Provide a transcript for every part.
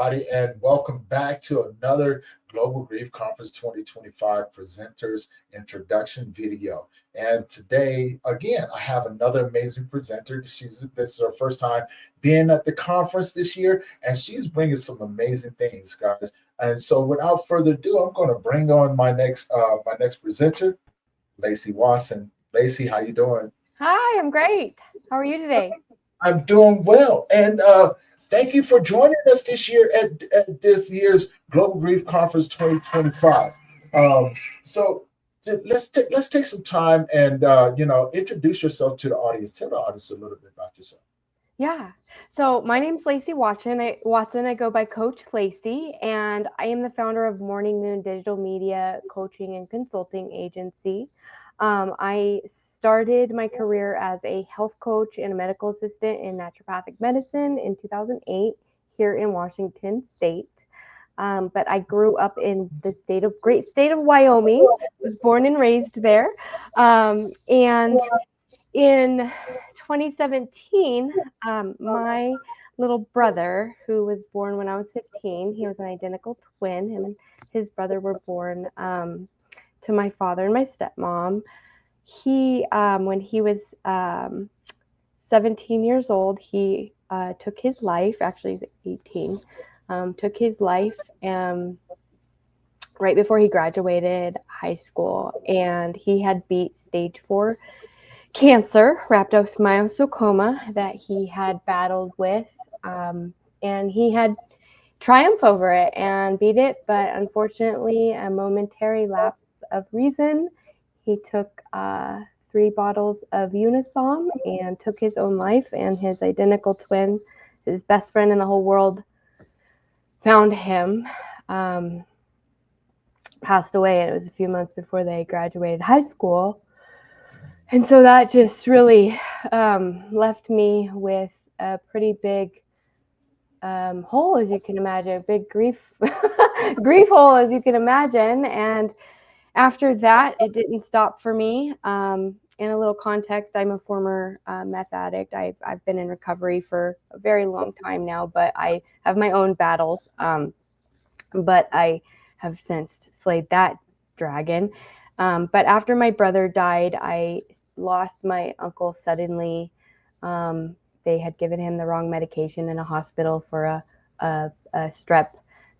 everybody, and welcome back to another Global Grief Conference 2025 presenters introduction video. And today, again, I have another amazing presenter. This is her first time being at the conference this year, and she's bringing some amazing things, guys. And so, without further ado, I'm going to bring on my next presenter, Lacy Watson. Lacy, how you doing? Hi, I'm great. How are you today? I'm doing well. And thank you for joining us this year at this year's Global Grief Conference 2025. Um, so let's take some time and introduce yourself to the audience. Tell the audience a little bit about yourself. Yeah. So my name's Lacy Watson. I go by Coach Lacy, and I am the founder of Morning Moon Digital Media Coaching and Consulting Agency. I started my career as a health coach and a medical assistant in naturopathic medicine in 2008 here in Washington State. But I grew up in the great state of Wyoming. Was born and raised there, and in 2017, my little brother, who was born when I was 15, he was an identical twin. Him and his brother were born to my father and my stepmom. When he was 17 years old, he took his life. Actually, he's 18. Took his life right before he graduated high school, and he had beat stage 4 cancer, rhabdomyosarcoma, that he had battled with, and he had triumphed over it and beat it. But unfortunately, a momentary lapse of reason, he took 3 bottles of Unisom and took his own life. And his identical twin, his best friend in the whole world, found him. Passed away, and it was a few months before they graduated high school. And so that just really left me with a pretty big hole, as you can imagine, a big grief hole, as you can imagine. And after that, it didn't stop for me. In a little context, I'm a former meth addict. I've been in recovery for a very long time now, but I have my own battles. But I have since slayed that dragon. But after my brother died, I lost my uncle suddenly. They had given him the wrong medication in a hospital for a strep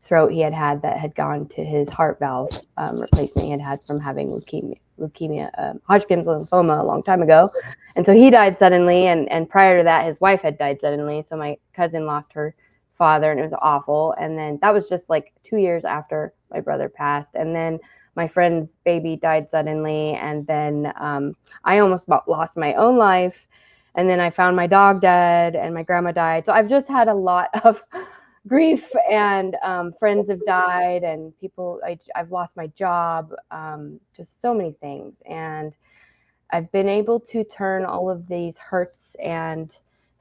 throat he had that had gone to his heart valve replacement he had from having leukemia, Hodgkin's lymphoma a long time ago. And so he died suddenly. And prior to that, his wife had died suddenly. So my cousin lost her father, and it was awful. And then that was just like 2 years after my brother passed. And then my friend's baby died suddenly, and then I almost lost my own life. And then I found my dog dead, and my grandma died. So I've just had a lot of grief, and friends have died, and I've lost my job, just so many things. And I've been able to turn all of these hurts and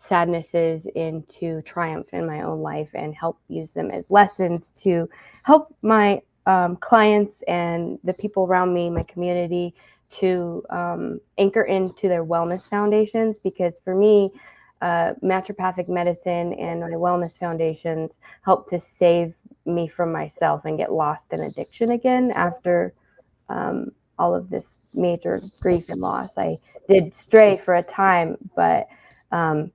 sadnesses into triumph in my own life and help use them as lessons to help my clients and the people around me, my community, to anchor into their wellness foundations. Because for me, naturopathic medicine and my wellness foundations help to save me from myself and get lost in addiction again after all of this major grief and loss. I did stray for a time, but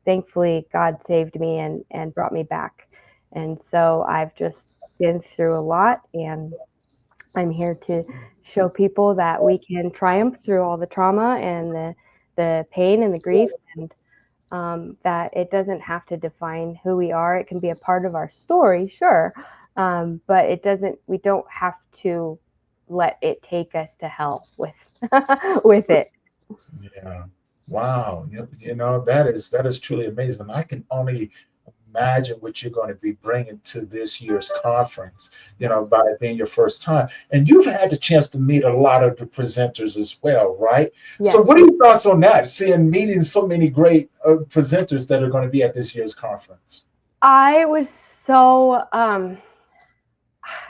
thankfully God saved me and brought me back. And so I've just been through a lot, and I'm here to show people that we can triumph through all the trauma and the pain and the grief, and that it doesn't have to define who we are. It can be a part of our story, sure, but we don't have to let it take us to hell with with it. Yeah. Wow. That is truly amazing. I can only imagine what you're going to be bringing to this year's conference, by it being your first time. And you've had the chance to meet a lot of the presenters as well, right? So Yes. what are your thoughts on that? Meeting so many great presenters that are going to be at this year's conference. I was so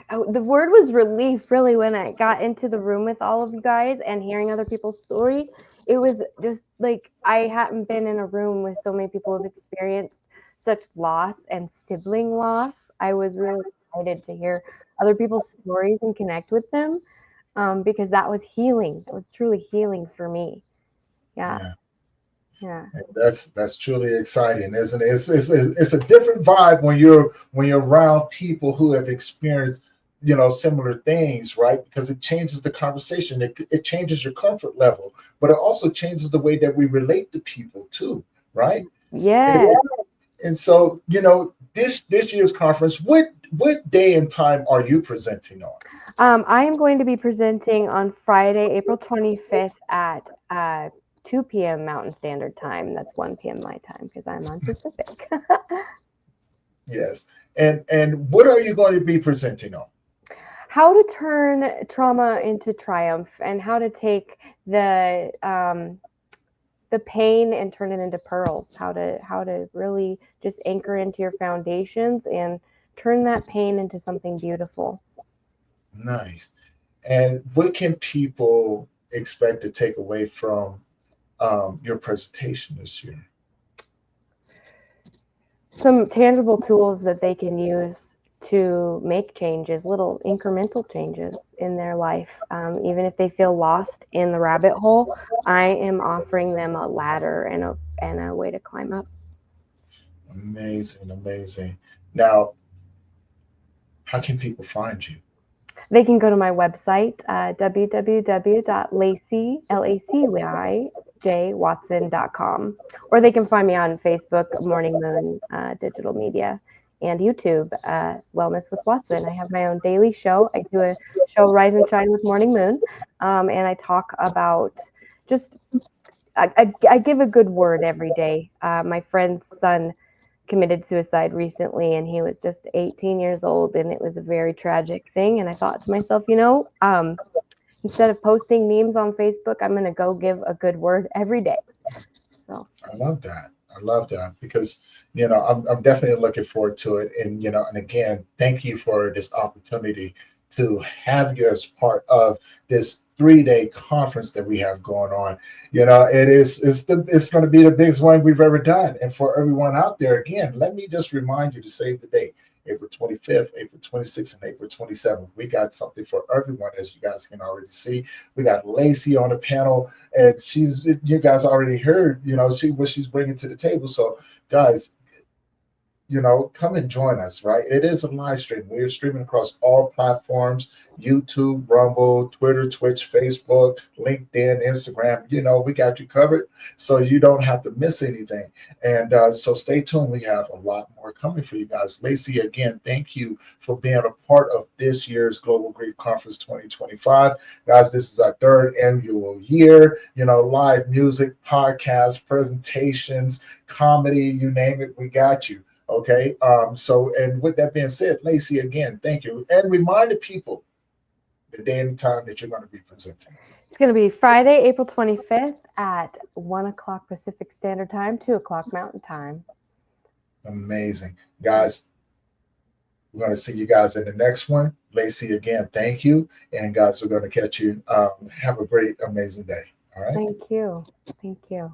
the word was relief, really, when I got into the room with all of you guys and hearing other people's story. It was just like I hadn't been in a room with so many people who've experienced such loss and sibling loss. I was really excited to hear other people's stories and connect with them, because that was healing. That was truly healing for me. Yeah, Yeah. yeah. That's truly exciting, isn't it? It's a different vibe when you're around people who have experienced, similar things, right? Because it changes the conversation. It changes your comfort level, but it also changes the way that we relate to people too, right? Yeah. It- and so, this year's conference, what day and time are you presenting on? I am going to be presenting on Friday, April 25th at 2 p.m. Mountain Standard Time. That's 1 p.m. my time because I'm on Pacific. Yes. And what are you going to be presenting on? How to turn trauma into triumph, and how to take the pain and turn it into pearls. How to really just anchor into your foundations and turn that pain into something beautiful. Nice. And what can people expect to take away from your presentation this year? Some tangible tools that they can use to make changes, little incremental changes in their life. Even if they feel lost in the rabbit hole, I am offering them a ladder and a way to climb up. Amazing, amazing. Now, how can people find you? They can go to my website, www.lacyjwatson.com, or they can find me on Facebook, Morning Moon Digital Media, and YouTube, Wellness with Watson. I have my own daily show. I do a show, Rise and Shine with Morning Moon, and I talk about just, I give a good word every day. My friend's son committed suicide recently, and he was just 18 years old, and it was a very tragic thing. And I thought to myself, instead of posting memes on Facebook, I'm going to go give a good word every day. So I love that. I love that because I'm definitely looking forward to it. And and again, thank you for this opportunity to have you as part of this 3-day conference that we have going on. It's going to be the biggest one we've ever done. And for everyone out there, again, let me just remind you to save the date. April 25th, April 26th, and April 27th. We got something for everyone, as you guys can already see. We got Lacy on the panel, and you guys already heard, what she's bringing to the table. So, guys, come and join us, right? It is a live stream. We're streaming across all platforms: YouTube, Rumble, Twitter, Twitch, Facebook, LinkedIn, Instagram. We got you covered, so you don't have to miss anything. And so stay tuned. We have a lot more coming for you guys. Lacy, again, thank you for being a part of this year's Global Grief Conference 2025. Guys, this is our third annual year. Live music, podcasts, presentations, comedy, you name it, we got you. Okay. And with that being said, Lacy, again, thank you. And remind the people the day and time that you're going to be presenting. it's going to be Friday, April 25th at 1 o'clock Pacific Standard Time, 2 o'clock Mountain Time. Amazing. Guys, we're going to see you guys in the next one. Lacy, again, thank you. And guys, we're going to catch you. Have a great, amazing day. All right. Thank you. Thank you.